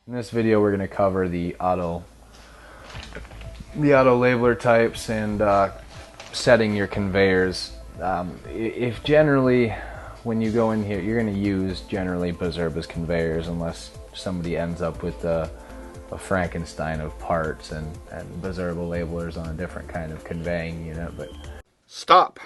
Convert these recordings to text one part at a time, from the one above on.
In this video we're going to cover the auto labeler types and setting your conveyors. If generally when you go in here you're going to use generally Bizerba's conveyors unless somebody ends up with a Frankenstein of parts and Bizerba labelers on a different kind of conveying unit. But stop!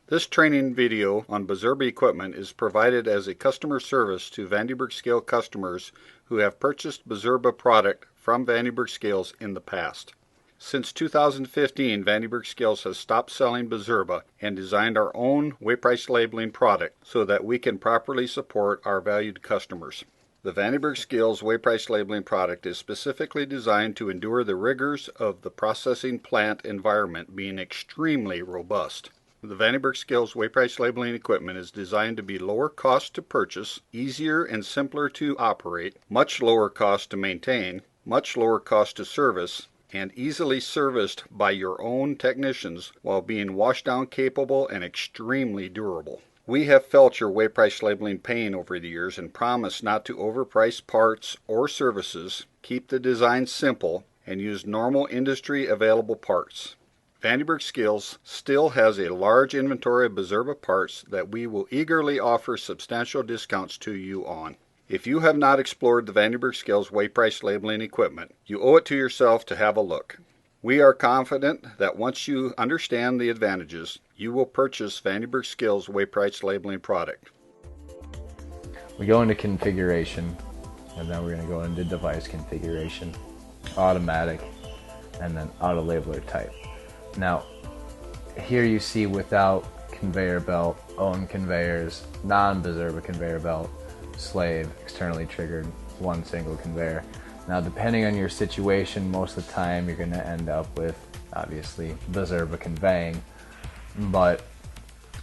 This training video on Bizerba equipment is provided as a customer service to Vande scale customers who have purchased Bizerba product from Vande scales in the past. Since 2015, Vande scales has stopped selling Bizerba and designed our own weight price labeling product so that we can properly support our valued customers. The Vande scales weight price labeling product is specifically designed to endure the rigors of the processing plant environment, being extremely robust. The Vande scales weight price labeling equipment is designed to be lower cost to purchase, easier and simpler to operate, much lower cost to maintain, much lower cost to service, and easily serviced by your own technicians while being washdown capable and extremely durable. We have felt your weight price labeling pain over the years and promise not to overprice parts or services, keep the design simple, and use normal industry available parts. Vande Scales still has a large inventory of Bizerba parts that we will eagerly offer substantial discounts to you on. If you have not explored the Vande Scales weight price labeling equipment, you owe it to yourself to have a look. We are confident that once you understand the advantages, you will purchase Vande Scales weight price labeling product. we go into configuration, and then we're going to go into device configuration, automatic, and then auto labeler type. Now, here you see without conveyor belt, own conveyors, non-Bizerba conveyor belt, slave, externally triggered, one single conveyor. Now, depending on your situation, most of the time you're going to end up with, obviously, Bizerba conveying. But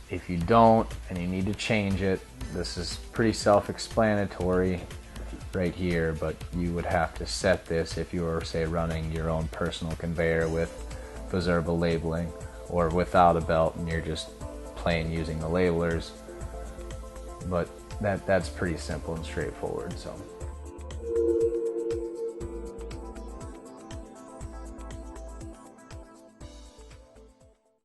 if you don't and you need to change it, this is pretty self-explanatory right here, but you would have to set this if you were, say, running your own personal conveyor with Bizerba labeling, or without a belt and you're just plain using the labelers. But that's pretty simple and straightforward. So